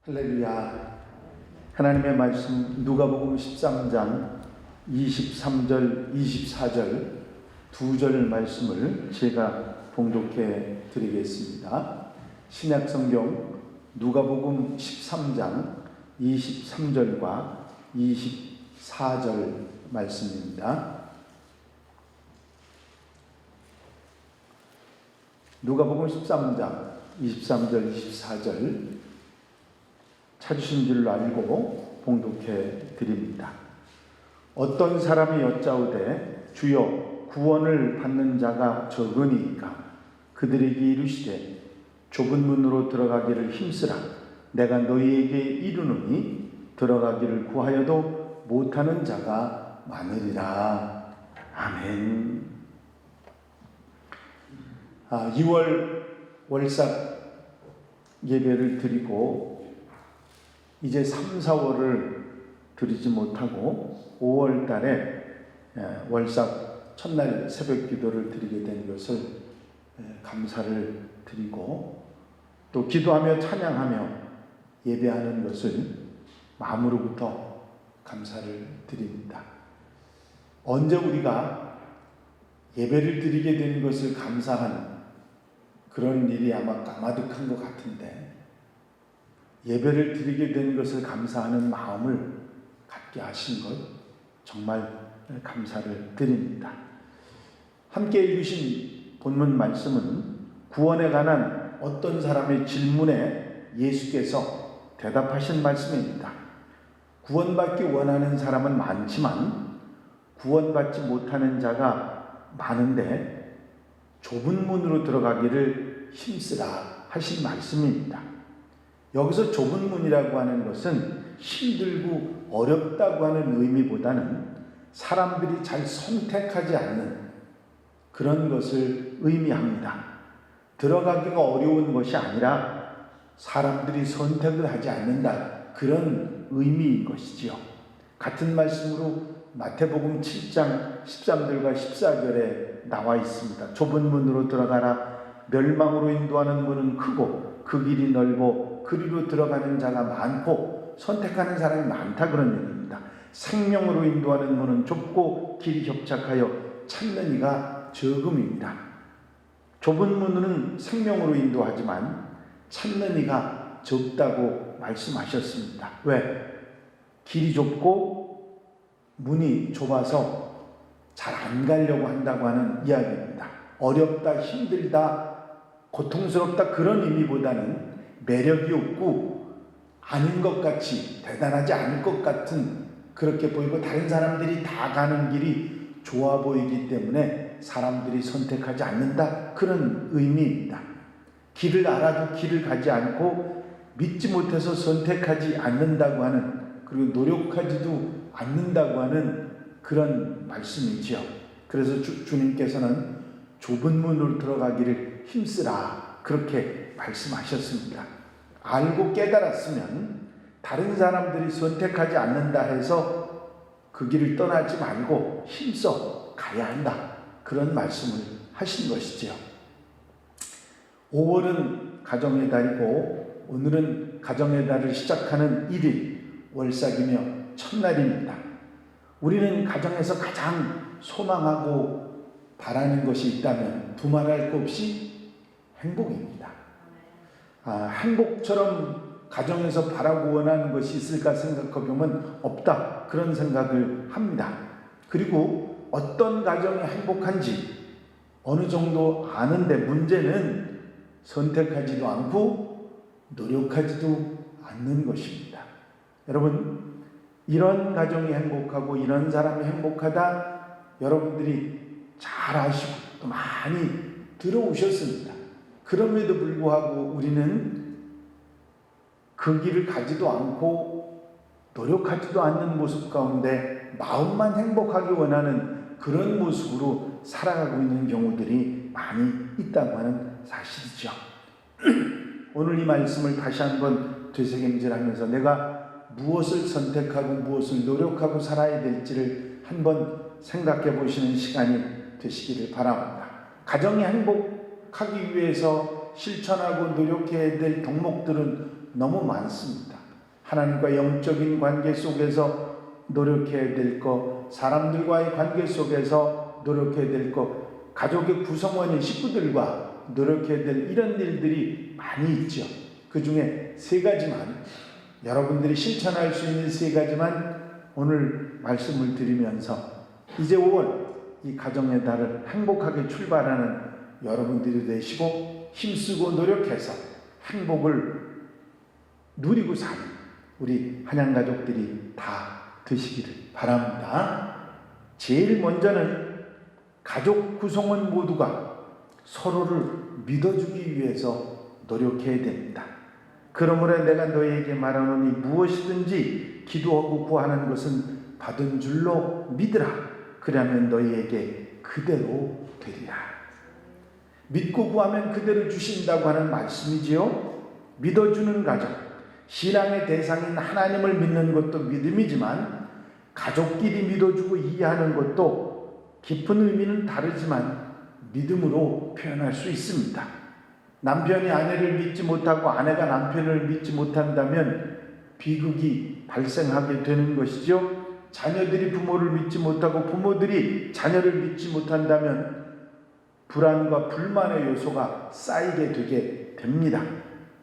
할렐루야. 하나님의 말씀 누가복음 13장 23절 24절 두 절 말씀을 제가 봉독해 드리겠습니다. 신약성경 누가복음 13장 23절과 24절 말씀입니다. 누가복음 13장 23절 24절 찾으신 줄로 알고 봉독해 드립니다. 어떤 사람이 여짜오되 주여 구원을 받는 자가 적으니까 그들에게 이르시되 좁은 문으로 들어가기를 힘쓰라. 내가 너희에게 이르노니 들어가기를 구하여도 못하는 자가 많으리라. 아멘. 2월 월삭 예배를 드리고 이제 3, 4월을 드리지 못하고 5월 달에 월삭 첫날 새벽 기도를 드리게 된 것을 감사를 드리고 또 기도하며 찬양하며 예배하는 것을 마음으로부터 감사를 드립니다. 언제 우리가 예배를 드리게 된 것을 감사한 그런 일이 아마 까마득한 것 같은데 예배를 드리게 된 것을 감사하는 마음을 갖게 하신 것 정말 감사를 드립니다. 함께 읽으신 본문 말씀은 구원에 관한 어떤 사람의 질문에 예수께서 대답하신 말씀입니다. 구원받기 원하는 사람은 많지만 구원받지 못하는 자가 많은데 좁은 문으로 들어가기를 힘쓰라 하신 말씀입니다. 여기서 좁은 문이라고 하는 것은 힘들고 어렵다고 하는 의미보다는 사람들이 잘 선택하지 않는 그런 것을 의미합니다. 들어가기가 어려운 것이 아니라 사람들이 선택을 하지 않는다, 그런 의미인 것이지요. 같은 말씀으로 마태복음 7장 13절과 14절에 나와 있습니다. 좁은 문으로 들어가라. 멸망으로 인도하는 문은 크고 그 길이 넓어 그리로 들어가는 자가 많고 선택하는 사람이 많다, 그런 얘기입니다. 생명으로 인도하는 문은 좁고 길이 협착하여 찾는 이가 적음입니다. 좁은 문은 생명으로 인도하지만 찾는 이가 적다고 말씀하셨습니다. 왜? 길이 좁고 문이 좁아서 잘 안 가려고 한다고 하는 이야기입니다. 어렵다, 힘들다, 고통스럽다, 그런 의미보다는 매력이 없고 아닌 것 같이, 대단하지 않을 것 같은, 그렇게 보이고 다른 사람들이 다 가는 길이 좋아 보이기 때문에 사람들이 선택하지 않는다, 그런 의미입니다. 길을 알아도 길을 가지 않고 믿지 못해서 선택하지 않는다고 하는, 그리고 노력하지도 않는다고 하는 그런 말씀이지요. 그래서 주님께서는 좁은 문으로 들어가기를 힘쓰라, 그렇게 말씀하셨습니다. 알고 깨달았으면 다른 사람들이 선택하지 않는다 해서 그 길을 떠나지 말고 힘써 가야 한다, 그런 말씀을 하신 것이지요. 5월은 가정의 달이고 오늘은 가정의 달을 시작하는 1일 월삭이며 첫날입니다. 우리는 가정에서 가장 소망하고 바라는 것이 있다면 두말할 것 없이 행복입니다. 행복처럼 가정에서 바라고 원하는 것이 있을까 생각해보면 없다, 그런 생각을 합니다. 그리고 어떤 가정이 행복한지 어느 정도 아는데 문제는 선택하지도 않고 노력하지도 않는 것입니다. 여러분, 이런 가정이 행복하고 이런 사람이 행복하다, 여러분들이 잘 아시고 또 많이 들어오셨습니다. 그럼에도 불구하고 우리는 그 길을 가지도 않고 노력하지도 않는 모습 가운데 마음만 행복하기 원하는 그런 모습으로 살아가고 있는 경우들이 많이 있다고 하는 사실이죠. 오늘 이 말씀을 다시 한번 되새김질하면서 내가 무엇을 선택하고 무엇을 노력하고 살아야 될지를 한번 생각해 보시는 시간이 되시기를 바랍니다. 가정이 행복하기 위해서 실천하고 노력해야 될 덕목들은 너무 많습니다. 하나님과 영적인 관계 속에서 노력해야 될 것, 사람들과의 관계 속에서 노력해야 될 것, 가족의 구성원인 식구들과 노력해야 될 이런 일들이 많이 있죠. 그 중에 세 가지만, 여러분들이 실천할 수 있는 세 가지만 오늘 말씀을 드리면서 이제 5월 이 가정의 달을 행복하게 출발하는 여러분들이 되시고 힘쓰고 노력해서 행복을 누리고 사는 우리 한양가족들이 다 되시기를 바랍니다. 제일 먼저는 가족 구성원 모두가 서로를 믿어주기 위해서 노력해야 됩니다. 그러므로 내가 너희에게 말하노니 무엇이든지 기도하고 구하는 것은 받은 줄로 믿으라. 그러면 너희에게 그대로 되리라. 믿고 구하면 그대로 주신다고 하는 말씀이지요. 믿어주는 가정, 신앙의 대상인 하나님을 믿는 것도 믿음이지만 가족끼리 믿어주고 이해하는 것도 깊은 의미는 다르지만 믿음으로 표현할 수 있습니다. 남편이 아내를 믿지 못하고 아내가 남편을 믿지 못한다면 비극이 발생하게 되는 것이죠. 자녀들이 부모를 믿지 못하고 부모들이 자녀를 믿지 못한다면 불안과 불만의 요소가 쌓이게 되게 됩니다.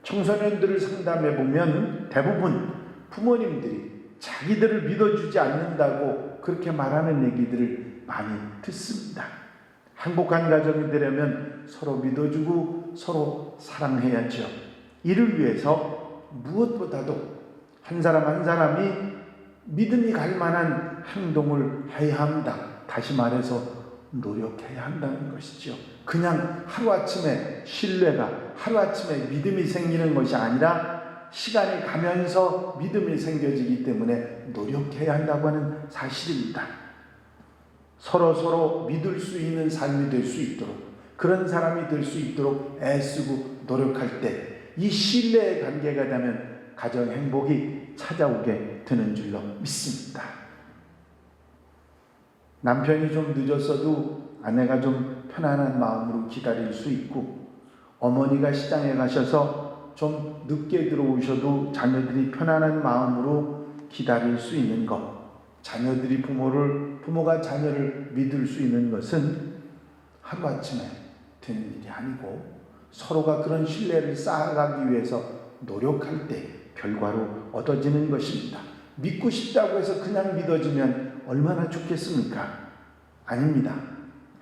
청소년들을 상담해 보면 대부분 부모님들이 자기들을 믿어주지 않는다고 그렇게 말하는 얘기들을 많이 듣습니다. 행복한 가정이 되려면 서로 믿어주고 서로 사랑해야죠. 이를 위해서 무엇보다도 한 사람 한 사람이 믿음이 갈 만한 행동을 해야 합니다. 다시 말해서 노력해야 한다는 것이죠. 그냥 하루아침에 신뢰가, 하루아침에 믿음이 생기는 것이 아니라 시간이 가면서 믿음이 생겨지기 때문에 노력해야 한다고 하는 사실입니다. 서로 믿을 수 있는 삶이 될 수 있도록, 그런 사람이 될 수 있도록 애쓰고 노력할 때 이 신뢰의 관계가 되면 가정 행복이 찾아오게 되는 줄로 믿습니다. 남편이 좀 늦었어도 아내가 좀 편안한 마음으로 기다릴 수 있고, 어머니가 시장에 가셔서 좀 늦게 들어오셔도 자녀들이 편안한 마음으로 기다릴 수 있는 것, 자녀들이 부모가 자녀를 믿을 수 있는 것은 하루아침에 되는 일이 아니고 서로가 그런 신뢰를 쌓아가기 위해서 노력할 때 결과로 얻어지는 것입니다. 믿고 싶다고 해서 그냥 믿어지면 얼마나 좋겠습니까? 아닙니다.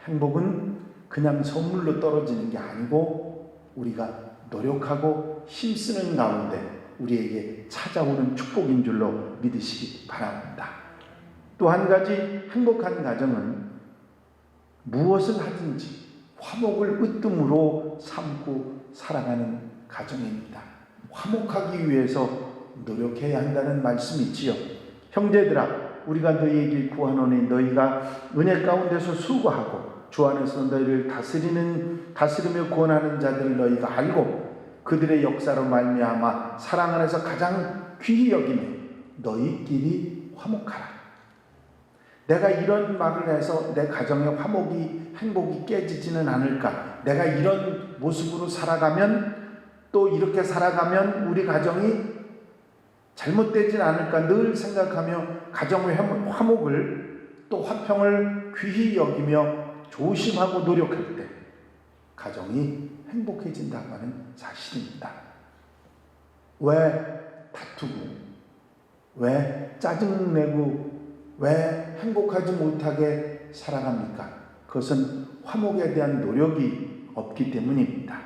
행복은 그냥 선물로 떨어지는 게 아니고 우리가 노력하고 힘쓰는 가운데 우리에게 찾아오는 축복인 줄로 믿으시기 바랍니다. 또 한 가지 행복한 가정은 무엇을 하든지 화목을 으뜸으로 삼고 살아가는 가정입니다. 화목하기 위해서 노력해야 한다는 말씀이지요. 형제들아, 우리가 너희에게 구하노니 너희가 은혜 가운데서 수고하고 주 안에서 너희를 다스리며 구원하는 자들을 너희가 알고 그들의 역사로 말미암아 사랑 안에서 가장 귀히 여기며 너희끼리 화목하라. 내가 이런 말을 해서 내 가정의 화목이 행복이 깨지지는 않을까? 내가 이런 모습으로 살아가면 또 이렇게 살아가면 우리 가정이 잘못되진 않을까 늘 생각하며 가정의 화목을 또 화평을 귀히 여기며 조심하고 노력할 때 가정이 행복해진다고 하는 사실입니다. 왜 다투고 왜 짜증내고 왜 행복하지 못하게 살아갑니까? 그것은 화목에 대한 노력이 없기 때문입니다.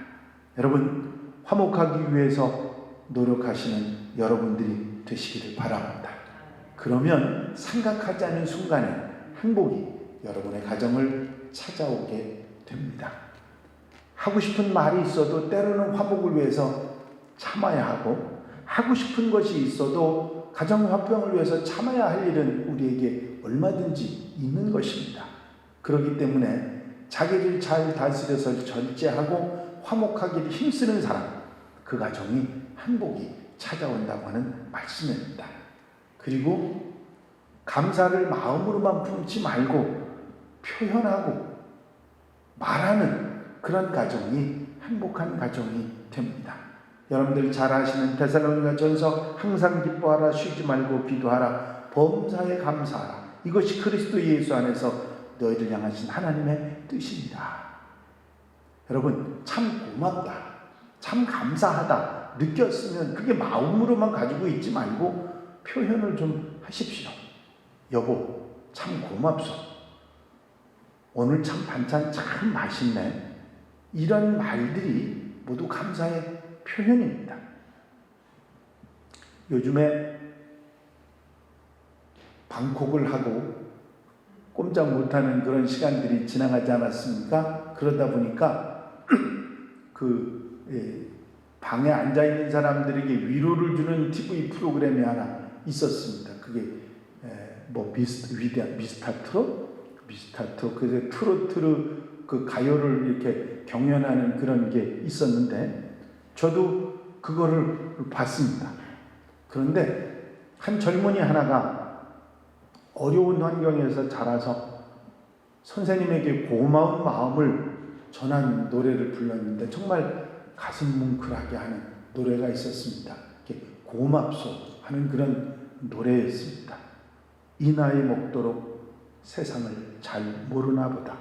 여러분, 화목하기 위해서 노력하시는 여러분들이 되시기를 바랍니다. 그러면 생각하지 않은 순간에 행복이 여러분의 가정을 찾아오게 됩니다. 하고 싶은 말이 있어도 때로는 화목을 위해서 참아야 하고, 하고 싶은 것이 있어도 가정 화평을 위해서 참아야 할 일은 우리에게 얼마든지 있는 것입니다. 그렇기 때문에 자기를 잘 다스려서 절제하고 화목하기를 힘쓰는 사람, 그 가정이 행복이 찾아온다고 하는 말씀입니다. 그리고 감사를 마음으로만 품지 말고 표현하고 말하는 그런 가정이 행복한 가정이 됩니다. 여러분들 잘 아시는 데살로니가전서 항상 기뻐하라, 쉬지 말고 기도하라, 범사에 감사하라. 이것이 그리스도 예수 안에서 너희를 향하신 하나님의 뜻입니다. 여러분, 참 고맙다, 참 감사하다 느꼈으면 그게 마음으로만 가지고 있지 말고 표현을 좀 하십시오. 여보, 참 고맙소. 오늘 참 반찬 참 맛있네. 이런 말들이 모두 감사의 표현입니다. 요즘에 방콕을 하고 꼼짝 못하는 그런 시간들이 지나가지 않았습니까? 그러다 보니까 방에 앉아있는 사람들에게 위로를 주는 TV 프로그램이 하나 있었습니다. 그게 미스터 그 트로트 그 가요를 이렇게 경연하는 그런 게 있었는데 저도 그거를 봤습니다. 그런데 한 젊은이 하나가 어려운 환경에서 자라서 선생님에게 고마운 마음을 전한 노래를 불렀는데 정말 가슴 뭉클하게 하는 노래가 있었습니다. 고맙소 하는 그런 노래였습니다. 이 나이 먹도록 세상을 잘 모르나 보다.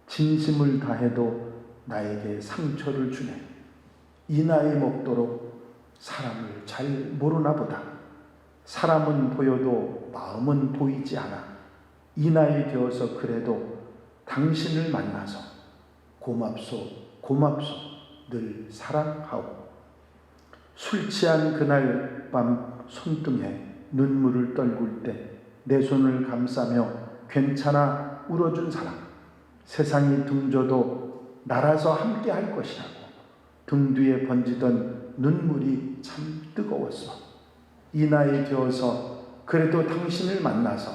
진심을 다해도 나에게 상처를 주네. 이 나이 먹도록 사람을 잘 모르나 보다. 사람은 보여도 마음은 보이지 않아. 이 나이 되어서 그래도 당신을 만나서 고맙소, 고맙소, 늘 사랑하오. 술 취한 그날 밤 손등에 눈물을 떨굴 때 내 손을 감싸며 괜찮아 울어준 사람. 세상이 등져도 날아서 함께 할 것이라고 등 뒤에 번지던 눈물이 참 뜨거웠어. 이 나이 되어서 그래도 당신을 만나서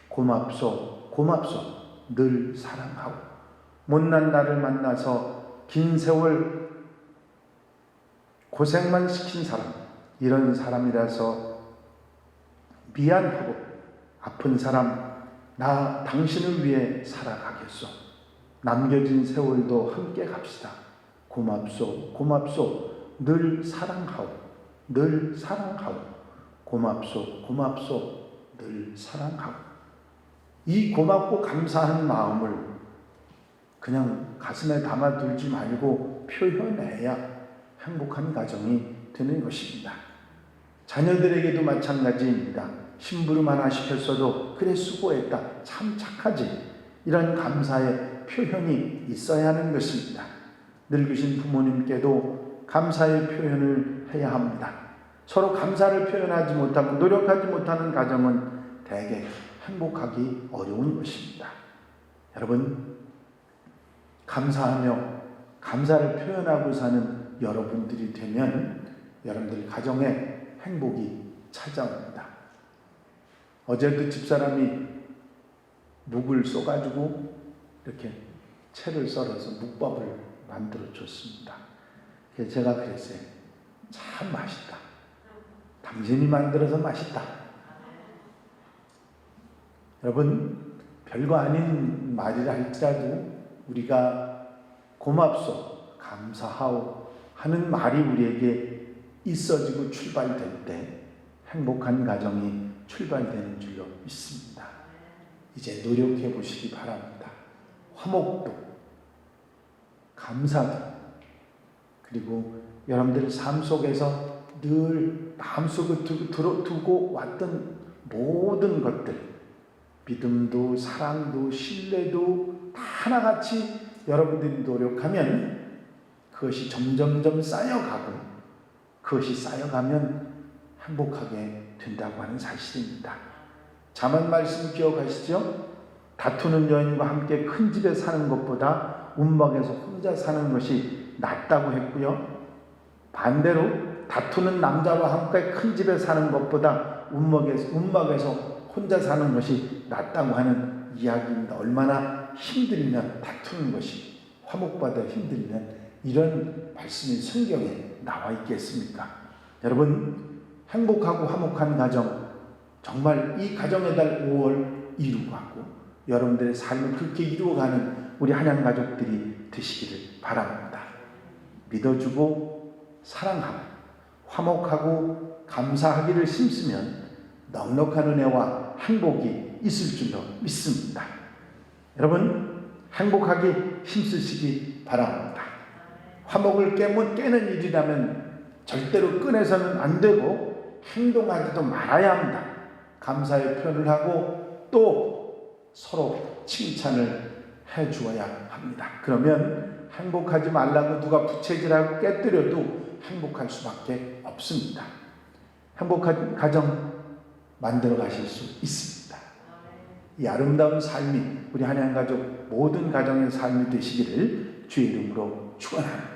고맙소, 고맙소, 늘 사랑하오. 못난 나를 만나서 긴 세월 고생만 시킨 사람, 이런 사람이라서 미안하고 아픈 사람, 나 당신을 위해 살아가겠소. 남겨진 세월도 함께 갑시다. 고맙소, 고맙소, 늘 사랑하오. 늘 사랑하오. 고맙소, 고맙소, 늘 사랑하오. 이 고맙고 감사한 마음을 그냥 가슴에 담아두지 말고 표현해야 행복한 가정이 되는 것입니다. 자녀들에게도 마찬가지입니다. 심부름 하나 시켰어도 그래 수고했다, 참 착하지, 이런 감사의 표현이 있어야 하는 것입니다. 늙으신 부모님께도 감사의 표현을 해야 합니다. 서로 감사를 표현하지 못하고 노력하지 못하는 가정은 대개 행복하기 어려운 것입니다. 여러분, 감사하며 감사를 표현하고 사는 여러분들이 되면 여러분들 가정에 행복이 찾아옵니다. 어제 그 집사람이 묵을 쏘가지고 이렇게 채를 썰어서 묵밥을 만들어 줬습니다. 그래서 제가 그랬어요. 참 맛있다. 당신이 만들어서 맛있다. 여러분, 별거 아닌 말이라 할지라도 우리가 고맙소, 감사하오 하는 말이 우리에게 있어지고 출발될 때 행복한 가정이 출발되는 줄로 믿습니다. 이제 노력해 보시기 바랍니다. 화목도, 감사도, 그리고 여러분들 삶 속에서 늘 마음속에 두고 왔던 모든 것들, 믿음도 사랑도 신뢰도 다 하나같이 여러분들이 노력하면 그것이 점점점 쌓여가고 그것이 쌓여가면 행복하게 된다고 하는 사실입니다. 잠언 말씀 기억하시죠? 다투는 여인과 함께 큰 집에 사는 것보다 움막에서 혼자 사는 것이 낫다고 했고요. 반대로 다투는 남자와 함께 큰 집에 사는 것보다 움막에서 혼자 사는 것이 낫다고 하는 이야기입니다. 얼마나 힘들면 다투는 것이, 화목받아 힘들면 이런 말씀이 성경에 나와 있겠습니까? 여러분, 행복하고 화목한 가정, 정말 이 가정의 달 5월 이루어가고 여러분들의 삶을 그렇게 이루어가는 우리 한양 가족들이 되시기를 바랍니다. 믿어주고 사랑하고 화목하고 감사하기를 심으면 넉넉한 은혜와 행복이 있을 줄로 믿습니다. 여러분, 행복하게 힘쓰시기 바랍니다. 화목을 깨는 일이라면 절대로 꺼내서는 안 되고 행동하지도 말아야 합니다. 감사의 표현을 하고 또 서로 칭찬을 해 주어야 합니다. 그러면 행복하지 말라고 누가 부채질하고 깨뜨려도 행복할 수밖에 없습니다. 행복한 가정 만들어 가실 수 있습니다. 이 아름다운 삶이 우리 한양가족 모든 가정의 삶이 되시기를 주의 이름으로 축원합니다.